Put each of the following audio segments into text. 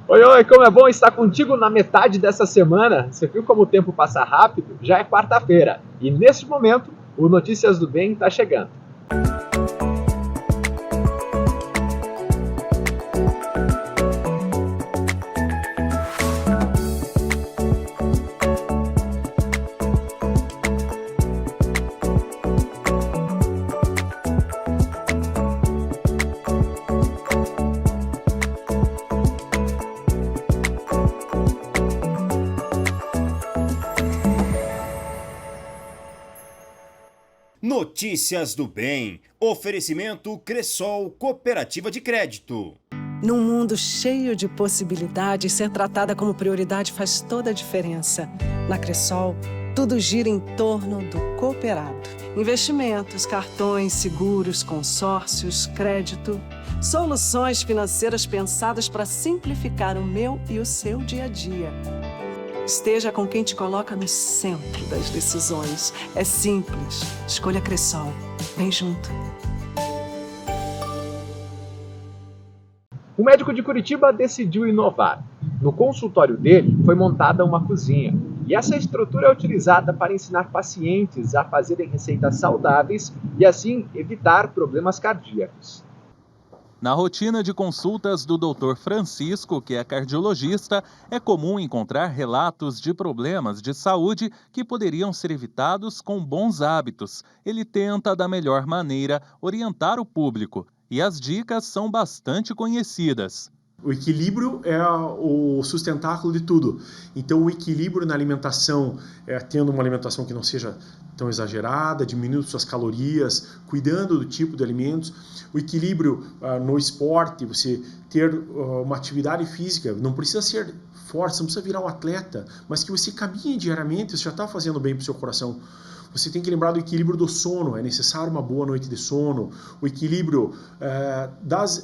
Oi, oi, como é bom estar contigo na metade dessa semana. Você viu como o tempo passa rápido? Já é quarta-feira e neste momento o Notícias do Bem está chegando. Notícias do Bem. Oferecimento Cressol Cooperativa de Crédito. Num mundo cheio de possibilidades, ser tratada como prioridade faz toda a diferença. Na Cressol, tudo gira em torno do cooperado. Investimentos, cartões, seguros, consórcios, crédito. Soluções financeiras pensadas para simplificar o meu e o seu dia a dia. Esteja com quem te coloca no centro das decisões. É simples. Escolha Cressol. Vem junto. O médico de Curitiba decidiu inovar. No consultório dele foi montada uma cozinha. E essa estrutura é utilizada para ensinar pacientes a fazerem receitas saudáveis e assim evitar problemas cardíacos. Na rotina de consultas do Dr. Francisco, que é cardiologista, é comum encontrar relatos de problemas de saúde que poderiam ser evitados com bons hábitos. Ele tenta, da melhor maneira, orientar o público. E as dicas são bastante conhecidas. O equilíbrio é o sustentáculo de tudo. Então, o equilíbrio na alimentação, tendo uma alimentação que não seja tão exagerada, diminuindo suas calorias, cuidando do tipo de alimentos. O equilíbrio no esporte, você ter uma atividade física, não precisa ser forte, não precisa virar um atleta, mas que você caminhe diariamente, você já está fazendo bem para o seu coração. Você tem que lembrar do equilíbrio do sono, é necessário uma boa noite de sono. O equilíbrio,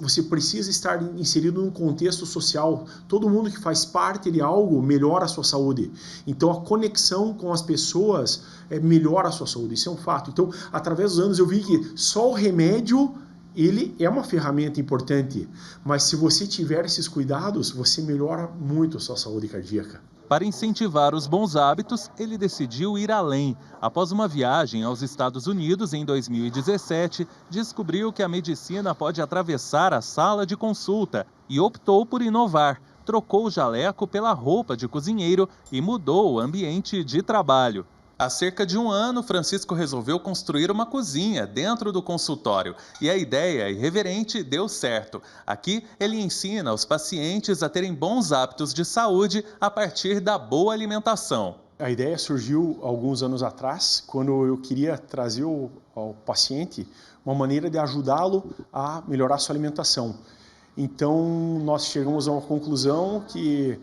você precisa estar inserido num contexto social. Todo mundo que faz parte de algo melhora a sua saúde. Então a conexão com as pessoas melhora a sua saúde, isso é um fato. Então, através dos anos eu vi que só o remédio, ele é uma ferramenta importante, mas se você tiver esses cuidados, você melhora muito a sua saúde cardíaca. Para incentivar os bons hábitos, ele decidiu ir além. Após uma viagem aos Estados Unidos em 2017, descobriu que a medicina pode atravessar a sala de consulta e optou por inovar. Trocou o jaleco pela roupa de cozinheiro e mudou o ambiente de trabalho. Há cerca de um ano, Francisco resolveu construir uma cozinha dentro do consultório e a ideia irreverente deu certo. Aqui, ele ensina os pacientes a terem bons hábitos de saúde a partir da boa alimentação. A ideia surgiu alguns anos atrás, quando eu queria trazer ao paciente uma maneira de ajudá-lo a melhorar sua alimentação. Então, nós chegamos a uma conclusão que,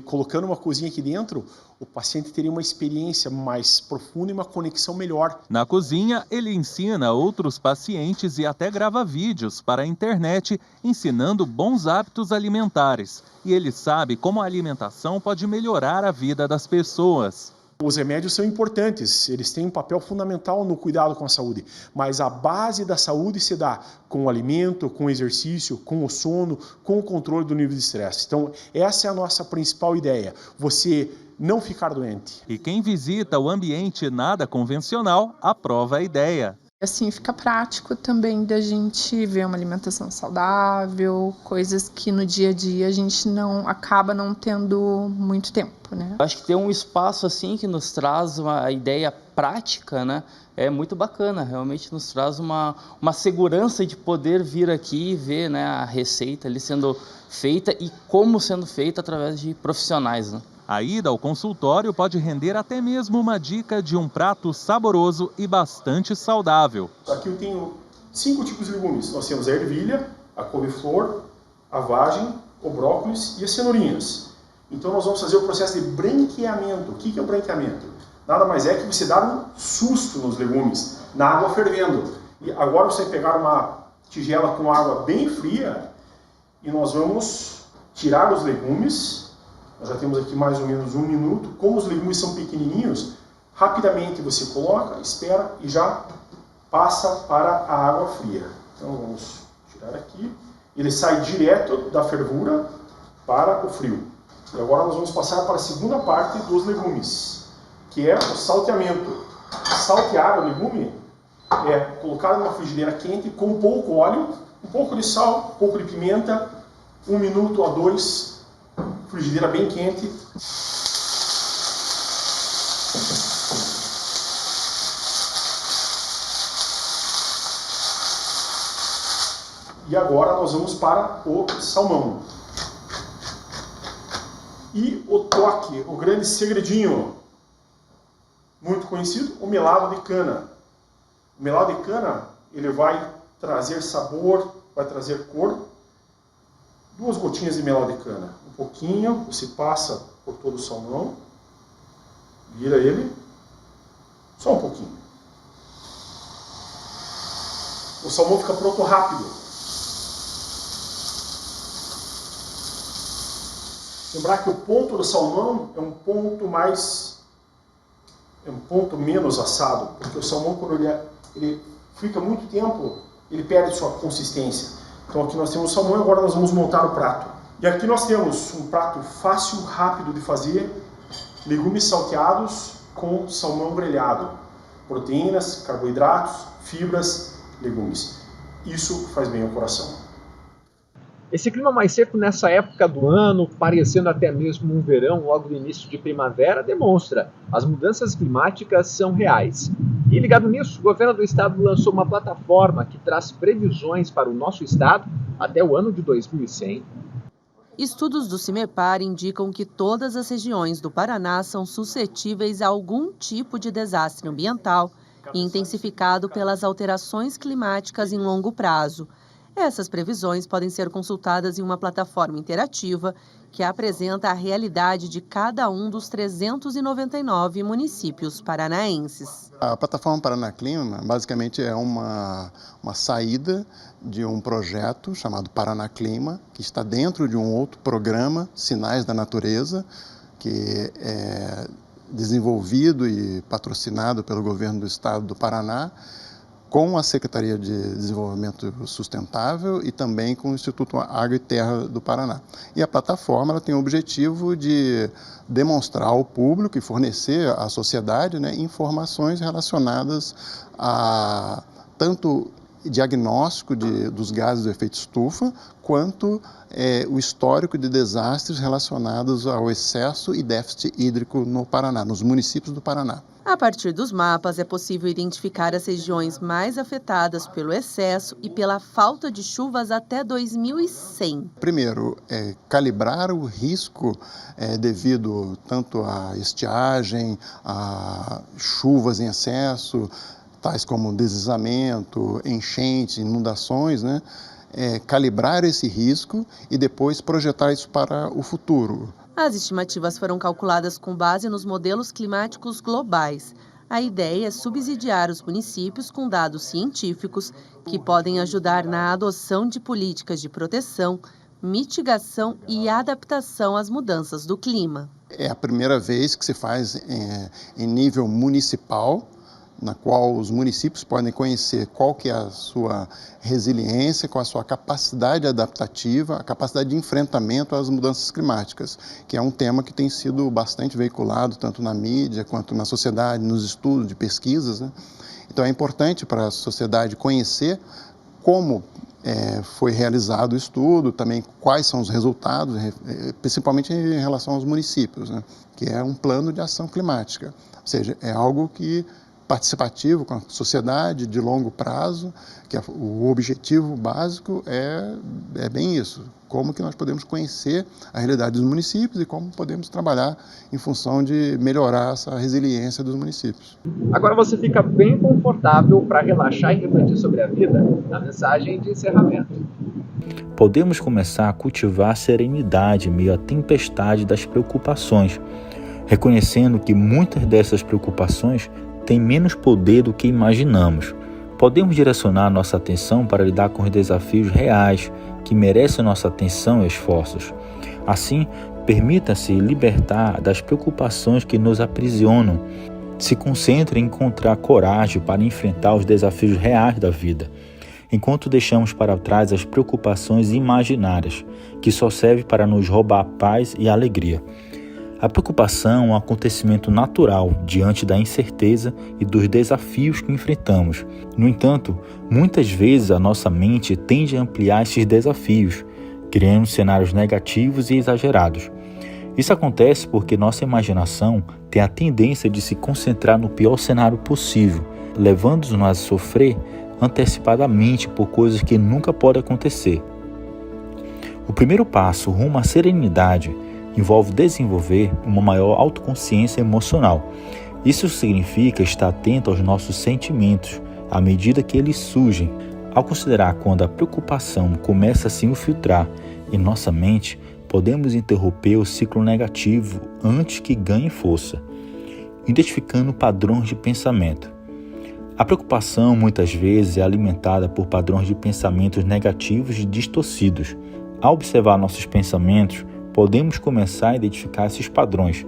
colocando uma cozinha aqui dentro, o paciente teria uma experiência mais profunda e uma conexão melhor. Na cozinha, ele ensina outros pacientes e até grava vídeos para a internet, ensinando bons hábitos alimentares. E ele sabe como a alimentação pode melhorar a vida das pessoas. Os remédios são importantes, eles têm um papel fundamental no cuidado com a saúde, mas a base da saúde se dá com o alimento, com o exercício, com o sono, com o controle do nível de estresse. Então, essa é a nossa principal ideia, você não ficar doente. E quem visita o ambiente nada convencional aprova a ideia. Assim, fica prático também da gente ver uma alimentação saudável, coisas que no dia a dia a gente acaba não tendo muito tempo, né? Acho que ter um espaço assim que nos traz uma ideia prática, né? É muito bacana, realmente nos traz uma segurança de poder vir aqui e ver, né, a receita ali sendo feita e como sendo feita através de profissionais, né? A ida ao consultório pode render até mesmo uma dica de um prato saboroso e bastante saudável. Aqui eu tenho 5 tipos de legumes. Nós temos a ervilha, a couve-flor, a vagem, o brócolis e as cenourinhas. Então nós vamos fazer o processo de branqueamento. O que é o branqueamento? Nada mais é que você dá um susto nos legumes, na água fervendo. E agora você vai pegar uma tigela com água bem fria e nós vamos tirar os legumes. Nós já temos aqui mais ou menos 1 minuto. Como os legumes são pequenininhos, rapidamente você coloca, espera e já passa para a água fria. Então vamos tirar aqui. Ele sai direto da fervura para o frio. E agora nós vamos passar para a segunda parte dos legumes, que é o salteamento. Saltear o legume é colocar numa frigideira quente com pouco óleo, um pouco de sal, um pouco de pimenta, 1 minuto a 2, frigideira bem quente. E agora nós vamos para o salmão. E o toque, o grande segredinho, muito conhecido, o melado de cana. O melado de cana, ele vai trazer sabor, vai trazer cor. 2 gotinhas de melado de cana. Um pouquinho, você passa por todo o salmão, vira ele, só um pouquinho. O salmão fica pronto rápido. Lembrar que o ponto do salmão é um ponto menos assado, porque o salmão, quando ele fica muito tempo, ele perde sua consistência. Então aqui nós temos o salmão e agora nós vamos montar o prato. E aqui nós temos um prato fácil, rápido de fazer, legumes salteados com salmão grelhado. Proteínas, carboidratos, fibras, legumes. Isso faz bem ao coração. Esse clima mais seco nessa época do ano, parecendo até mesmo um verão logo no início de primavera, demonstra as mudanças climáticas são reais. E ligado nisso, o governo do estado lançou uma plataforma que traz previsões para o nosso estado até o ano de 2100. Estudos do CIMEPAR indicam que todas as regiões do Paraná são suscetíveis a algum tipo de desastre ambiental, intensificado pelas alterações climáticas em longo prazo. Essas previsões podem ser consultadas em uma plataforma interativa que apresenta a realidade de cada um dos 399 municípios paranaenses. A plataforma Paraná Clima basicamente é uma saída de um projeto chamado Paraná Clima, que está dentro de um outro programa, Sinais da Natureza, que é desenvolvido e patrocinado pelo governo do estado do Paraná, com a Secretaria de Desenvolvimento Sustentável e também com o Instituto Água e Terra do Paraná. E a plataforma ela tem o objetivo de demonstrar ao público e fornecer à sociedade, né, informações relacionadas a tanto diagnóstico dos gases do efeito estufa, quanto o histórico de desastres relacionados ao excesso e déficit hídrico no Paraná, nos municípios do Paraná. A partir dos mapas, é possível identificar as regiões mais afetadas pelo excesso e pela falta de chuvas até 2100. Primeiro, calibrar o risco devido tanto à estiagem, a chuvas em excesso, tais como deslizamento, enchentes, inundações, né? Calibrar esse risco e depois projetar isso para o futuro. As estimativas foram calculadas com base nos modelos climáticos globais. A ideia é subsidiar os municípios com dados científicos que podem ajudar na adoção de políticas de proteção, mitigação e adaptação às mudanças do clima. É a primeira vez que se faz em nível municipal, na qual os municípios podem conhecer qual que é a sua resiliência, qual a sua capacidade adaptativa, a capacidade de enfrentamento às mudanças climáticas, que é um tema que tem sido bastante veiculado tanto na mídia quanto na sociedade, nos estudos de pesquisas, né? Então é importante para a sociedade conhecer como foi realizado o estudo, também quais são os resultados, principalmente em relação aos municípios, né? Que é um plano de ação climática, ou seja, é algo que participativo com a sociedade de longo prazo, que o objetivo básico é bem isso, como que nós podemos conhecer a realidade dos municípios e como podemos trabalhar em função de melhorar essa resiliência dos municípios. Agora você fica bem confortável para relaxar e refletir sobre a vida na mensagem de encerramento. Podemos começar a cultivar a serenidade em meio à tempestade das preocupações, reconhecendo que muitas dessas preocupações têm menos poder do que imaginamos. Podemos direcionar nossa atenção para lidar com os desafios reais que merecem nossa atenção e esforços. Assim, permita-se libertar das preocupações que nos aprisionam. Se concentre em encontrar coragem para enfrentar os desafios reais da vida. enquanto deixamos para trás as preocupações imaginárias, que só servem para nos roubar a paz e a alegria. A preocupação é um acontecimento natural diante da incerteza e dos desafios que enfrentamos. No entanto, muitas vezes a nossa mente tende a ampliar esses desafios, criando cenários negativos e exagerados. Isso acontece porque nossa imaginação tem a tendência de se concentrar no pior cenário possível, levando-nos a sofrer antecipadamente por coisas que nunca podem acontecer. O primeiro passo rumo à serenidade envolve desenvolver uma maior autoconsciência emocional. Isso significa estar atento aos nossos sentimentos à medida que eles surgem. Ao considerar quando a preocupação começa a se infiltrar em nossa mente, podemos interromper o ciclo negativo antes que ganhe força, identificando padrões de pensamento. A preocupação muitas vezes é alimentada por padrões de pensamentos negativos e distorcidos. Ao observar nossos pensamentos, podemos começar a identificar esses padrões.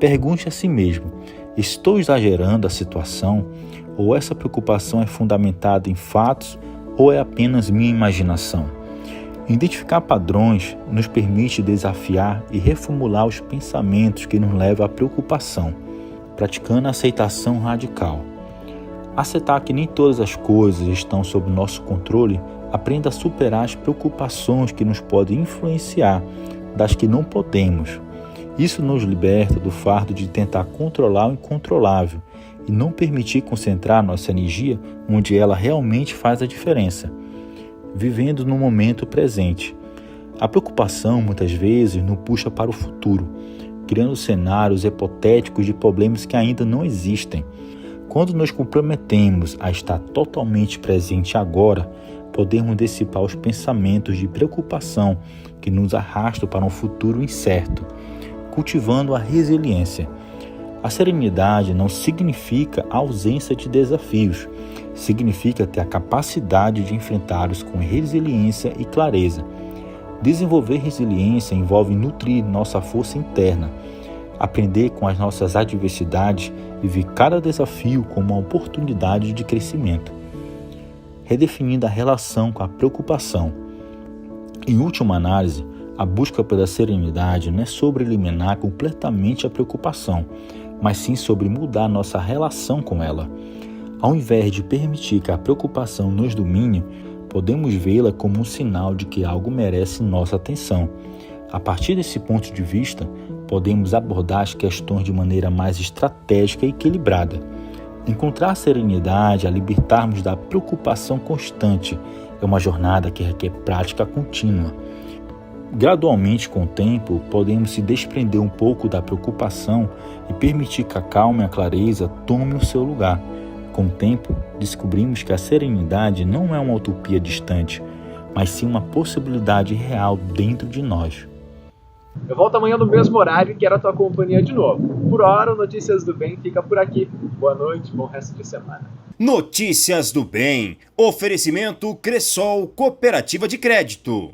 Pergunte a si mesmo: estou exagerando a situação? Ou essa preocupação é fundamentada em fatos ou é apenas minha imaginação? Identificar padrões nos permite desafiar e reformular os pensamentos que nos levam à preocupação, praticando a aceitação radical. Aceitar que nem todas as coisas estão sob nosso controle, aprenda a superar as preocupações que nos podem influenciar das que não podemos. Isso nos liberta do fardo de tentar controlar o incontrolável e não permitir concentrar nossa energia onde ela realmente faz a diferença, vivendo no momento presente. A preocupação muitas vezes nos puxa para o futuro, criando cenários hipotéticos de problemas que ainda não existem. Quando nos comprometemos a estar totalmente presente agora, podemos dissipar os pensamentos de preocupação que nos arrastam para um futuro incerto, cultivando a resiliência. A serenidade não significa a ausência de desafios, significa ter a capacidade de enfrentá-los com resiliência e clareza. Desenvolver resiliência envolve nutrir nossa força interna, aprender com as nossas adversidades e ver cada desafio como uma oportunidade de crescimento, redefinindo a relação com a preocupação. Em última análise, a busca pela serenidade não é sobre eliminar completamente a preocupação, mas sim sobre mudar nossa relação com ela. Ao invés de permitir que a preocupação nos domine, podemos vê-la como um sinal de que algo merece nossa atenção. A partir desse ponto de vista, podemos abordar as questões de maneira mais estratégica e equilibrada. Encontrar serenidade a libertarmos da preocupação constante é uma jornada que requer prática contínua. Gradualmente, com o tempo, podemos se desprender um pouco da preocupação e permitir que a calma e a clareza tomem o seu lugar. Com o tempo, descobrimos que a serenidade não é uma utopia distante, mas sim uma possibilidade real dentro de nós. Eu volto amanhã no mesmo horário e quero a tua companhia de novo. Por hora, o Notícias do Bem fica por aqui. Boa noite, bom resto de semana. Notícias do Bem. Oferecimento Cressol Cooperativa de Crédito.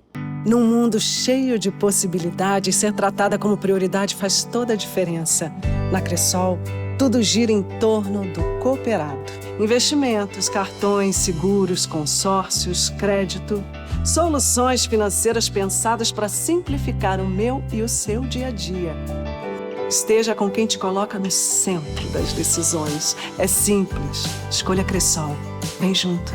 Num mundo cheio de possibilidades, ser tratada como prioridade faz toda a diferença. Na Cressol, tudo gira em torno do cooperado. Investimentos, cartões, seguros, consórcios, crédito. Soluções financeiras pensadas para simplificar o meu e o seu dia a dia. Esteja com quem te coloca no centro das decisões. É simples. Escolha Cressol. Vem junto.